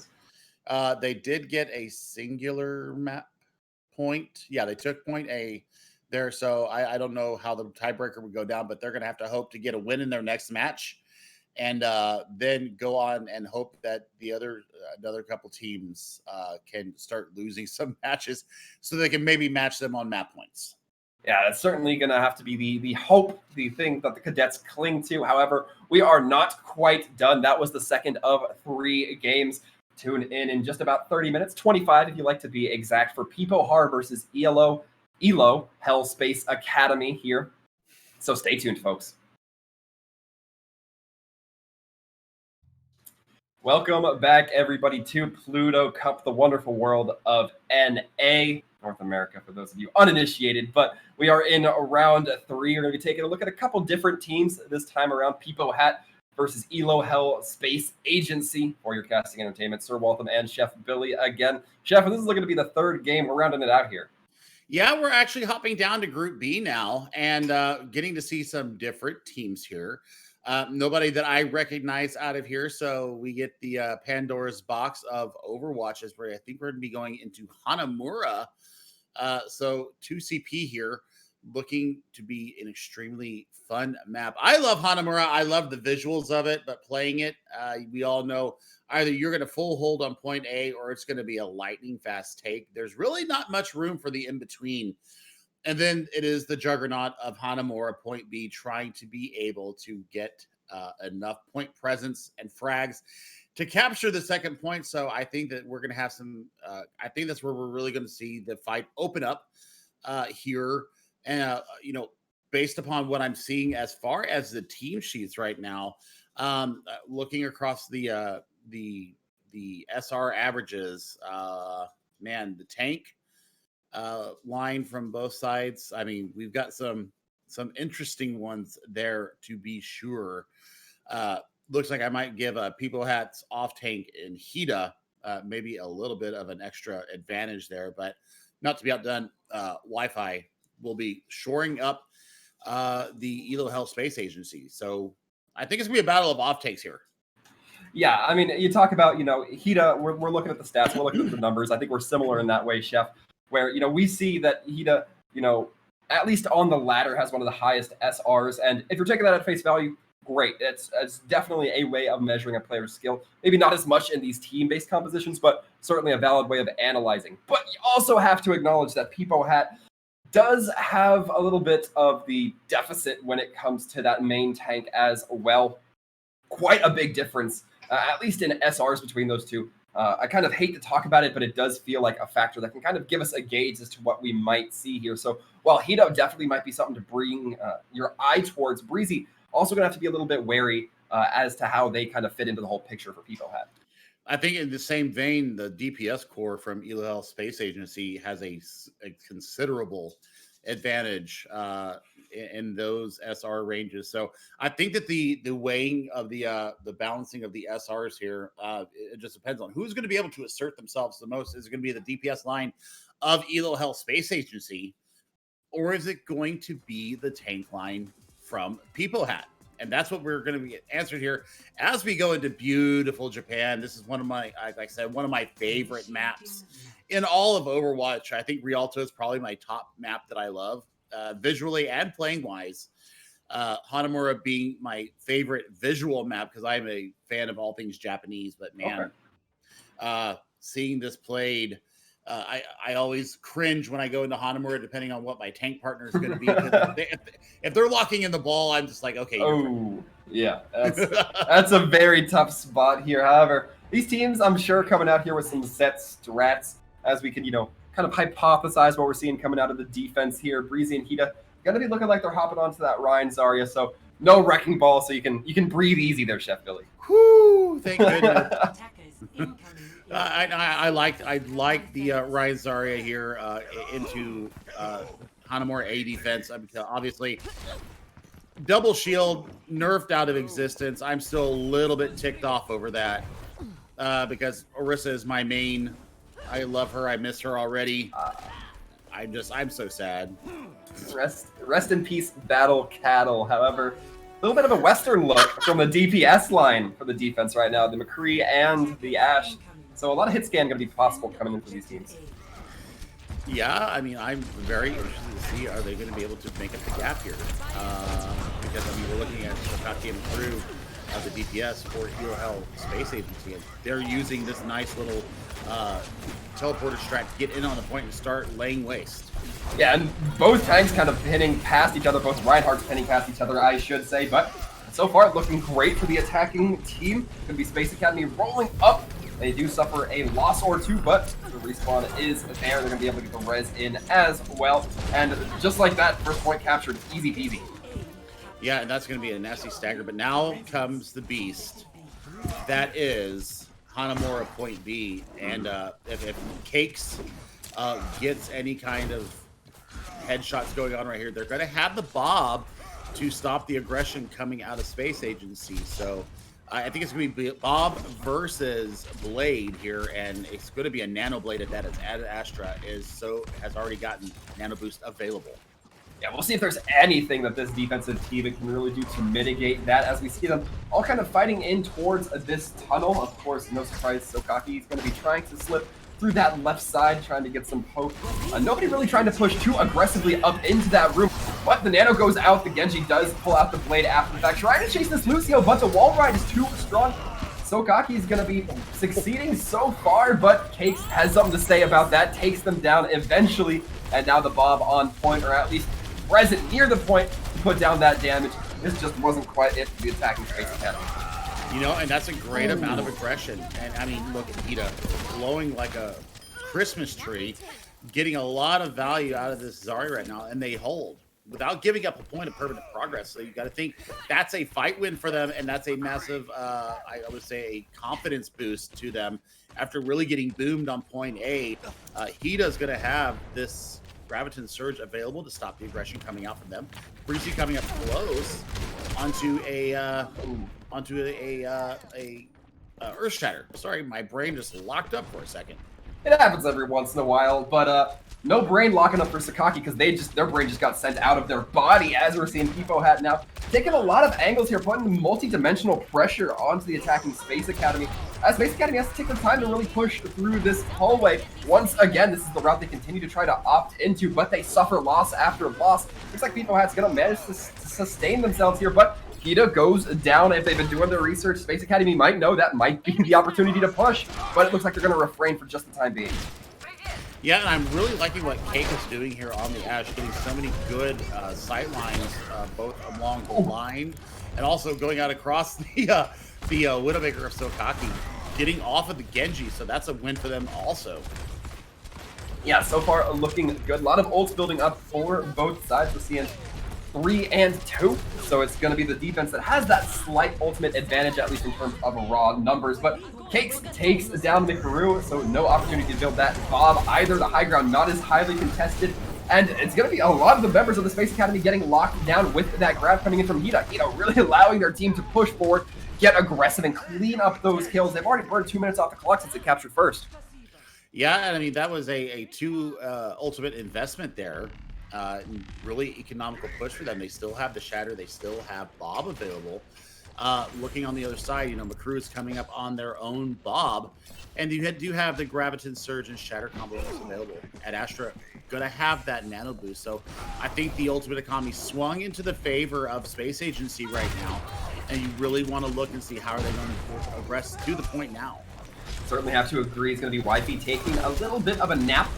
Yes. They did get a singular map point. Yeah, they took point A there. So I don't know how the tiebreaker would go down, but they're going to have to hope to get a win in their next match, and then go on and hope that the another couple teams can start losing some matches so they can maybe match them on map points. Yeah, that's certainly going to have to be the hope, the thing that the Cadets cling to. However, we are not quite done. That was the second of 3 games. Tune in just about 30 minutes, 25 if you like to be exact, for Peepo Har versus ELO Hell Space Academy here. So stay tuned, folks. Welcome back, everybody, to Pluto Cup, the wonderful world of NA, North America, for those of you uninitiated. But we are in round 3. We're going to be taking a look at a couple different teams this time around. Peepo Hat versus ELO Hell Space Agency for your casting entertainment. Sir Waltham and Chef Billy again. Chef, this is looking to be the third game. We're rounding it out here. Yeah, we're actually hopping down to Group B now and getting to see some different teams here. Nobody that I recognize out of here. So we get the Pandora's box of Overwatches, where I think we're going to be going into Hanamura. So 2CP here, looking to be an extremely fun map. I love Hanamura. I love the visuals of it, but playing it, we all know either you're going to full hold on point A or it's going to be a lightning fast take. There's really not much room for the in-between. And then it is the juggernaut of Hanamura, point B, trying to be able to get enough point presence and frags to capture the second point. So I think that we're going to have some, I think that's where we're really going to see the fight open up here. And, based upon what I'm seeing as far as the team sheets right now, looking across the SR averages, man, the tank line from both sides. I mean, we've got some interesting ones there, to be sure. Looks like I might give Peepo Hat's off tank in Hida maybe a little bit of an extra advantage there, but not to be outdone. Wi-Fi will be shoring up the ELO Hell Space Agency. So I think it's gonna be a battle of off takes here. Yeah, I mean, you talk about, Hida, we're looking at the stats, we're looking at the numbers. I think we're similar in that way, Chef, where, we see that Hida, at least on the ladder, has one of the highest SRs. And if you're taking that at face value, great. It's definitely a way of measuring a player's skill. Maybe not as much in these team-based compositions, but certainly a valid way of analyzing. But you also have to acknowledge that Peepo Hat does have a little bit of the deficit when it comes to that main tank as well. Quite a big difference, at least in SRs between those two. I kind of hate to talk about it, but it does feel like a factor that can kind of give us a gauge as to what we might see here. So while Hida definitely might be something to bring your eye towards, Breezy also going to have to be a little bit wary as to how they kind of fit into the whole picture for Peepo Hat. I think in the same vein, the DPS core from ELO Hell Space Agency has a considerable advantage in those SR ranges. So I think that the weighing of the balancing of the SRs here, it just depends on who's going to be able to assert themselves the most. Is it going to be the DPS line of ELO Hell Space Agency, or is it going to be the tank line from Peepo Hat? And that's what we're going to be answered here as we go into beautiful Japan. This is one of my, like I said, one of my favorite maps in all of Overwatch. I think Rialto is probably my top map that I love, visually and playing wise. Hanamura being my favorite visual map because I'm a fan of all things Japanese. But man, seeing this played. I always cringe when I go into Hanamura, depending on what my tank partner is going to be. If they're locking in the ball, I'm just like, okay. Oh, yeah, that's a very tough spot here. However, these teams, I'm sure, coming out here with some set strats, as we can, kind of hypothesize what we're seeing coming out of the defense here. Breezy and Hida gonna be looking like they're hopping onto that Ryan Zarya, so no wrecking ball, so you can breathe easy there, Chef Billy. Whoo! Thank goodness. I like the Ryan Zarya here into Hanamura A defense. I mean, obviously, double shield nerfed out of existence. I'm still a little bit ticked off over that because Orisa is my main. I love her. I miss her already. I'm so sad. Rest in peace, Battle Cattle. However, a little bit of a Western look from the DPS line for the defense right now. The McCree and the Ashe. So a lot of hit scan going to be possible coming in for these teams. Yeah, I mean, I'm very interested to see, are they going to be able to make up the gap here? Because, I mean, we're looking at Shokaki and through the DPS for Hero Hell Space Agency, and they're using this nice little teleporter strat to get in on the point and start laying waste. Yeah, and both tanks kind of pinning past each other, both Reinhardt's pinning past each other, I should say, but so far looking great for the attacking team. Going to be Space Academy rolling up. They do suffer a loss or two, but the respawn is there. They're going to be able to get the res in as well. And just like that, first point captured, easy peasy. Yeah, and that's going to be a nasty stagger. But now comes the beast. That is Hanamura point B. And if Cakes gets any kind of headshots going on right here, they're going to have the Bob to stop the aggression coming out of Space Agency. So I think it's going to be Bob versus Blade here, and it's going to be a Nano Blade at that. As Astra has already gotten Nano Boost available. Yeah, we'll see if there's anything that this defensive team can really do to mitigate that, as we see them all kind of fighting in towards this tunnel. Of course, no surprise, Sokaki is going to be trying to slip through that left side, trying to get some poke. Nobody really trying to push too aggressively up into that room, but the Nano goes out. The Genji does pull out the blade after the fact, trying to chase this Lucio, but the wall ride is too strong. Sokaki is going to be succeeding so far, but Cakes has something to say about that, takes them down eventually, and now the Bob on point, or at least present near the point to put down that damage. This just wasn't quite it for the attacking Space Academy. You know, and that's a great amount of aggression. And I mean, look at Hida glowing like a Christmas tree, getting a lot of value out of this Zarya right now, and they hold without giving up a point of permanent progress. So you got to think that's a fight win for them, and that's a massive, I would say, a confidence boost to them after really getting boomed on point A. Hida's going to have this Graviton Surge available to stop the aggression coming out from them. Breezy coming up close onto a Earth Shatter. Sorry, my brain just locked up for a second. It happens every once in a while, but no brain locking up for Sakaki because their brain just got sent out of their body, as we're seeing Pipo hat now. Taking a lot of angles here, putting multi-dimensional pressure onto the attacking Space Academy. As Space Academy has to take their time to really push through this hallway. Once again, this is the route they continue to try to opt into, but they suffer loss after loss. Looks like Pipo hat's going to manage to sustain themselves here, but Hida goes down. If they've been doing their research, Space Academy might know that might be the opportunity to push, but it looks like they're going to refrain for just the time being. Yeah, and I'm really liking what Cake is doing here on the Ashe, getting so many good sight lines, both along the line and also going out across the Widowmaker of Sokaki, getting off of the Genji, so that's a win for them also. Yeah, so far looking good. A lot of ults building up for both sides. We're seeing 3 and 2, so it's going to be the defense that has that slight ultimate advantage, at least in terms of raw numbers. But Cakes takes down Mikaru, so no opportunity to build that Bob either. The high ground not as highly contested, and it's going to be a lot of the members of the Space Academy getting locked down with that grab coming in from Hida. Really allowing their team to push forward, get aggressive, and clean up those kills. They've already burned 2 minutes off the clock since they captured first. Yeah, and I mean, that was a 2 ultimate investment there. Really economical push for them. They still have the Shatter. They still have Bob available. Looking on the other side, McCrew is coming up on their own Bob. And you do have the Graviton Surge and Shatter combos available. At Astra, going to have that Nano Boost. So I think the ultimate economy swung into the favor of Space Agency right now. And you really want to look and see how are they going to aggress to the point now. Certainly have to agree. It's going to be Wifey taking a little bit of a nap,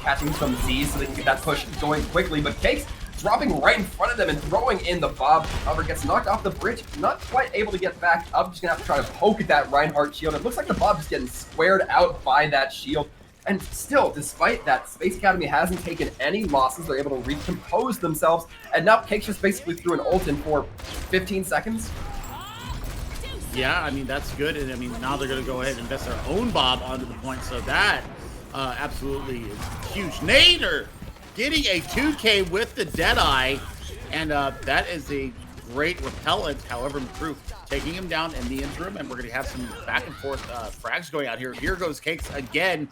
catching some Z's so they can get that push going quickly. But Cakes dropping right in front of them and throwing in the Bob. However, gets knocked off the bridge, not quite able to get back up. Just going to have to try to poke at that Reinhardt shield. It looks like the Bob is getting squared out by that shield. And still, despite that, Space Academy hasn't taken any losses. They're able to recompose themselves. And now Cakes just basically threw an ult in for 15 seconds. Yeah, I mean, that's good. And I mean, now they're going to go ahead and invest their own Bob onto the point. So that absolutely is huge. Nader getting a 2K with the Deadeye. And that is a great repellent. However, McCrew taking him down in the interim. And we're going to have some back and forth frags going out here. Here goes Cakes again.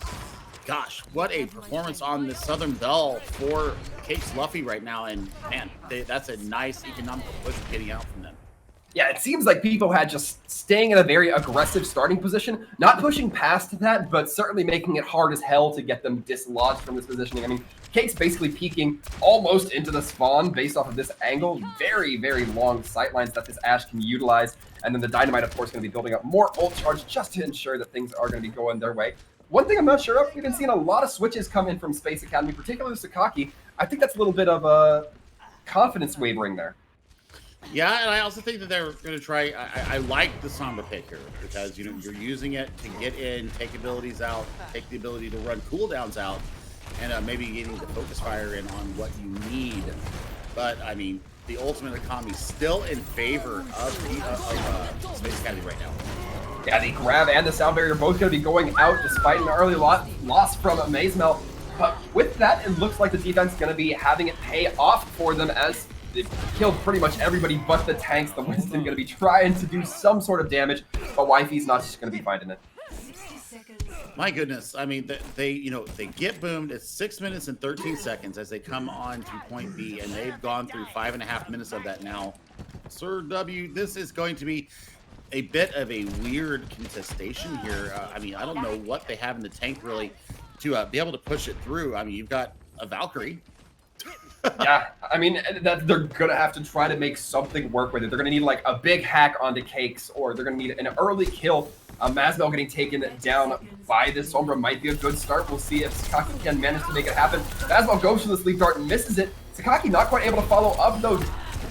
Gosh, what a performance on the Southern Belle for Cakes Luffy right now. And man, that's a nice economical push getting out from them. Yeah, it seems like Pipo had just staying in a very aggressive starting position, not pushing past that, but certainly making it hard as hell to get them dislodged from this positioning. I mean, Cakes basically peeking almost into the spawn based off of this angle. Very, very long sight lines that this Ashe can utilize. And then the Dynamite, of course, going to be building up more ult charge just to ensure that things are going to be going their way. One thing I'm not sure of, we've been seeing a lot of switches come in from Space Academy, particularly Sakaki. I think that's a little bit of a confidence wavering there. Yeah, and I also think that they're going to try. I like the Sombra pick here because you're using it to get in, take abilities out, take the ability to run cooldowns out, and maybe getting the focus fire in on what you need. But I mean, the ultimate economy is still in favor of Space Academy right now. Yeah, the grab and the sound barrier both going to be going out despite an early loss from Mazemel. But with that, it looks like the defense is going to be having it pay off for them as they've killed pretty much everybody but the tanks. The Winston going to be trying to do some sort of damage, but Wifey's not just going to be finding it. My goodness, I mean, they get boomed at 6 minutes and 13 seconds as they come on to point B, and they've gone through 5.5 minutes of that now. Sir W, this is going to be a bit of a weird contestation here. I mean, I don't know what they have in the tank really to be able to push it through. I mean, you've got a Valkyrie. Yeah, I mean, that they're gonna have to try to make something work with it. They're gonna need like a big hack onto Cakes, or they're gonna need an early kill. Mazemel getting taken down by this Sombra might be a good start. We'll see if Sakaki can manage to make it happen. Mazemel goes for the sleep dart and misses it. Sakaki not quite able to follow up though.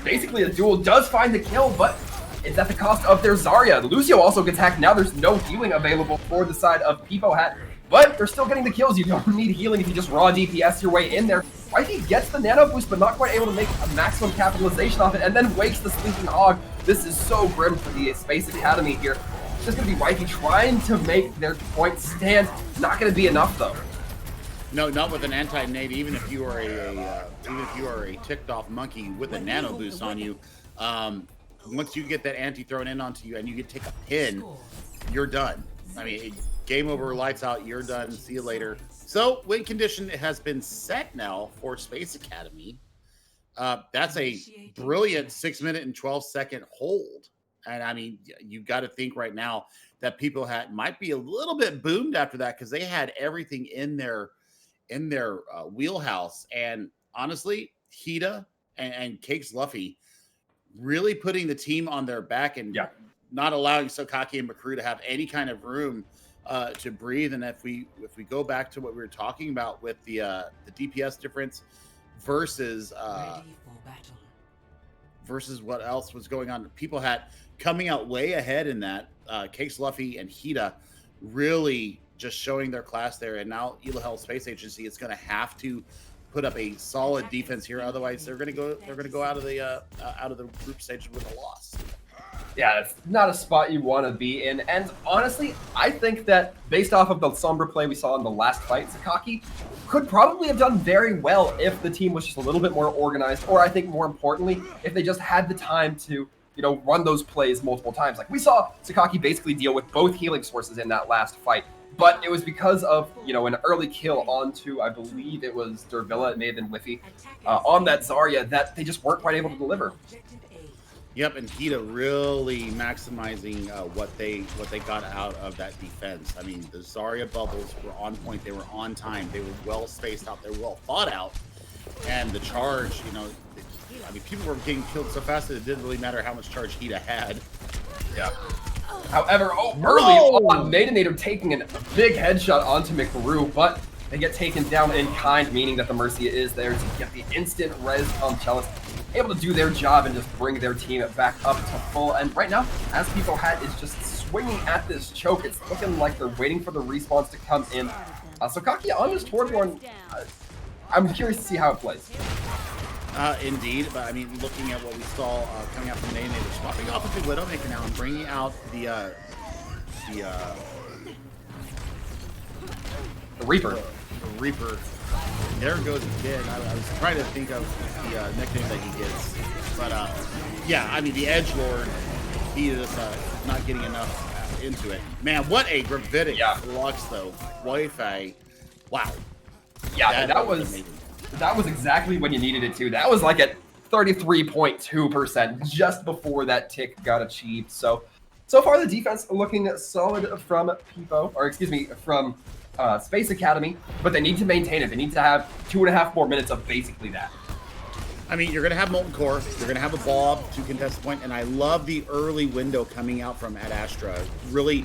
Basically, a duel does find the kill, but it's at the cost of their Zarya. Lucio also gets hacked. Now there's no healing available for the side of Pipo Hat, but they're still getting the kills. You don't need healing if you just raw DPS your way in there. Wifey gets the nano boost, but not quite able to make a maximum capitalization off it, and then wakes the Sleeping Hog. This is so grim for the Space Academy here. It's just going to be Wifey trying to make their point stand. Not going to be enough, though. No, not with an anti-nade. Even if you are a ticked-off monkey with a nano boost on you, once you get that anti thrown in onto you and you get to take a pin, you're done. I mean, game over, lights out, you're done. See you later. So, win condition has been set now for Space Academy. That's a brilliant 6 minute and 12-second hold. And I mean, you got to think right now that people might be a little bit boomed after that because they had everything in their wheelhouse. And honestly, Hida and Cakes Luffy really putting the team on their back and not allowing Sakaki and McCrew to have any kind of room to breathe. And if we go back to what we were talking about with the DPS difference versus what else was going on, people had coming out way ahead in that. Cakes Luffy and Hida really just showing their class there. And now Elahel Space Agency is going to have to put up a solid defense here, otherwise they're going to go out of the group stage with a loss. Yeah, it's not a spot you want to be in. And honestly, I think that based off of the Sombra play we saw in the last fight, Sakaki could probably have done very well if the team was just a little bit more organized, or I think more importantly, if they just had the time to, run those plays multiple times. Like we saw Sakaki basically deal with both healing sources in that last fight. But it was because of, an early kill onto, I believe it was Dervilla, it may have been Whiffy, on that Zarya that they just weren't quite able to deliver. Yep, and Hida really maximizing what they got out of that defense. I mean, the Zarya bubbles were on point. They were on time. They were well spaced out. They were well thought out. And the charge, people were getting killed so fast that it didn't really matter how much charge Hida had. Yeah. However, early on, Nader taking a big headshot onto McRue, but they get taken down in kind, meaning that the Mercia is there to get the instant res on Chalice, able to do their job and just bring their team back up to full. And right now, as People Hat is just swinging at this choke, it's looking like they're waiting for the respawns to come in. So Kaki on this Torbjorn, I'm curious to see how it plays. Indeed, but I mean, looking at what we saw coming out from Nader, swapping off with the Widowmaker now and bringing out the Reaper. The Reaper. There goes again. I was trying to think of the nickname that he gets, but yeah, I mean the Edge Lord, he is not getting enough into it. Man, what a gravitic flux though. Wi-Fi, wow. Yeah, that was exactly when you needed it to. That was like at 33.2% just before that tick got achieved. So far the defense looking solid from Peepo, or excuse me, from Space Academy, but they need to maintain it. They need to have 2.5 more minutes of basically that. I mean, you're going to have Molten Core, you're going to have a Bob to contest the point, and I love the early window coming out from Ad Astra. Really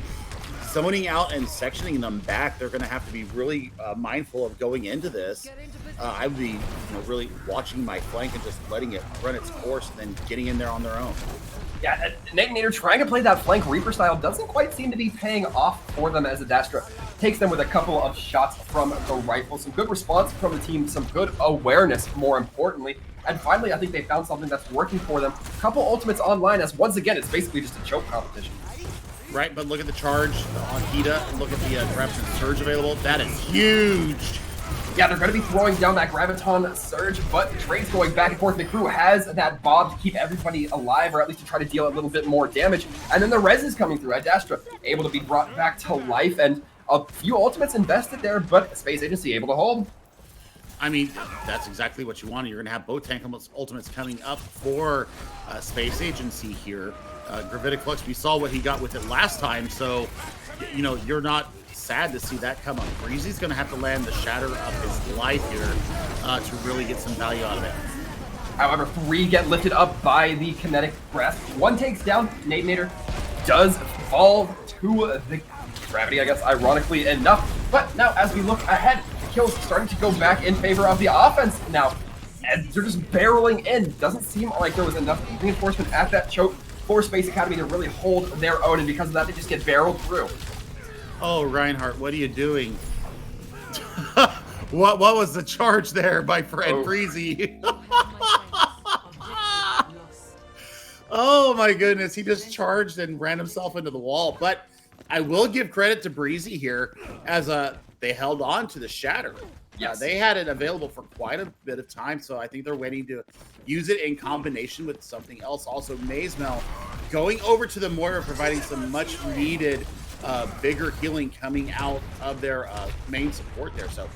zoning out and sectioning them back. They're going to have to be really mindful of going into this. I would be really watching my flank and just letting it run its course and then getting in there on their own. Yeah, Nader trying to play that flank Reaper style doesn't quite seem to be paying off for them as Adastra takes them with a couple of shots from the rifle. Some good response from the team, some good awareness, more importantly. And finally, I think they found something that's working for them. A couple ultimates online as, once again, it's basically just a choke competition. Right, but look at the charge on Hida. Look at the Graviton Surge available. That is huge. Yeah, they're going to be throwing down that Graviton Surge, but Drake's going back and forth. McRue has that Bob to keep everybody alive, or at least to try to deal a little bit more damage. And then the res is coming through. Adastra able to be brought back to life, and a few ultimates invested there, but Space Agency able to hold. I mean, that's exactly what you want. You're going to have both tank ultimates coming up for Space Agency here. Gravitic Flux, we saw what he got with it last time, so, you're not sad to see that come up. Breezy's going to have to land the shatter of his life here to really get some value out of it. However, 3 get lifted up by the kinetic breath. 1 takes down. Nader does fall to the gravity, I guess, ironically enough. But now, as we look ahead, the kills starting to go back in favor of the offense now. And they're just barreling in. Doesn't seem like there was enough reinforcement at that choke for Space Academy to really hold their own, and because of that, they just get barreled through. Oh, Reinhardt, what are you doing? What was the charge there, my friend Breezy? Oh my goodness, he just charged and ran himself into the wall. But I will give credit to Breezy here, as they held on to the shatter. Yes. They had it available for quite a bit of time, so I think they're waiting to use it in combination with something else. Also, Maismel going over to the Moira, providing some much needed bigger healing coming out of their main support there. So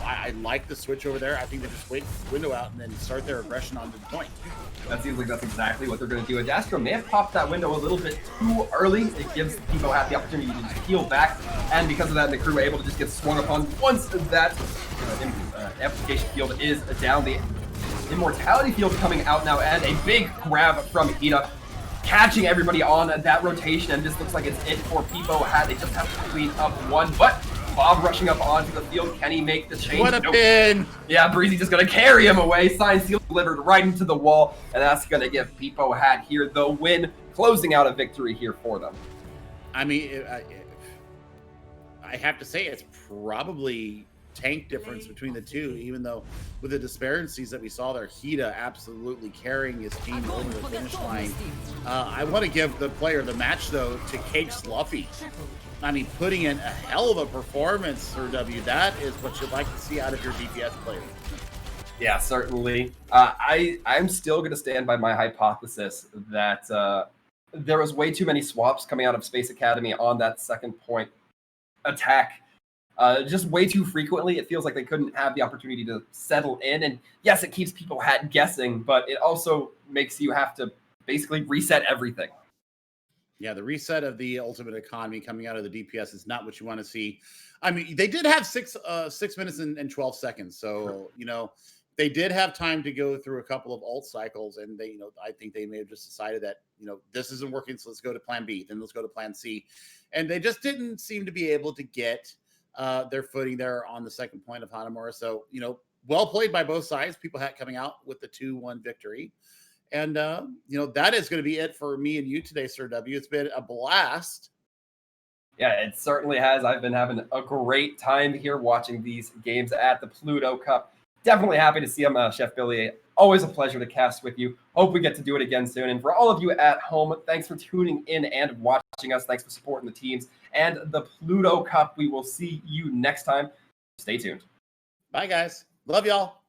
I like the switch over there. I think they just wait the window out and then start their aggression onto the point. That seems like that's exactly what they're going to do. Adastra may have popped that window a little bit too early. It gives People Hat the opportunity to just heal back, and because of that, the crew were able to just get swung upon once that amplification field is down. The immortality field coming out now, and a big grab from Hida, catching everybody on that rotation, and this looks like it's it for People Hat. They just have to clean up 1, but Bob rushing up onto the field. Can he make the change? What a pin! Yeah, Breezy just going to carry him away. Sign seal delivered right into the wall, and that's going to give People Hat here the win, closing out a victory here for them. I mean, I have to say it's probably tank difference between the two, even though with the disparities that we saw there, Hida absolutely carrying his team over the finish line. I want to give the player the match, though, to Cake Sluffy. I mean, putting in a hell of a performance, Sir W. That is what you'd like to see out of your DPS player. Yeah, certainly. I'm still going to stand by my hypothesis that there was way too many swaps coming out of Space Academy on that second point attack. Just way too frequently. It feels like they couldn't have the opportunity to settle in. And yes, it keeps People Hat guessing, but it also makes you have to basically reset everything. Yeah, the reset of the ultimate economy coming out of the DPS is not what you want to see. I mean, they did have 6 minutes and 12 seconds. So, they did have time to go through a couple of alt cycles, and they, I think they may have just decided that, this isn't working, so let's go to plan B, then let's go to plan C. And they just didn't seem to be able to get their footing there on the second point of Hanamura. So, well played by both sides. People coming out with the 2-1 victory. And, that is going to be it for me and you today, Sir W. It's been a blast. Yeah, it certainly has. I've been having a great time here watching these games at the Pluto Cup. Definitely happy to see them, Chef Billy. Always a pleasure to cast with you. Hope we get to do it again soon. And for all of you at home, thanks for tuning in and watching us. Thanks for supporting the teams and the Pluto Cup. We will see you next time. Stay tuned. Bye, guys. Love y'all.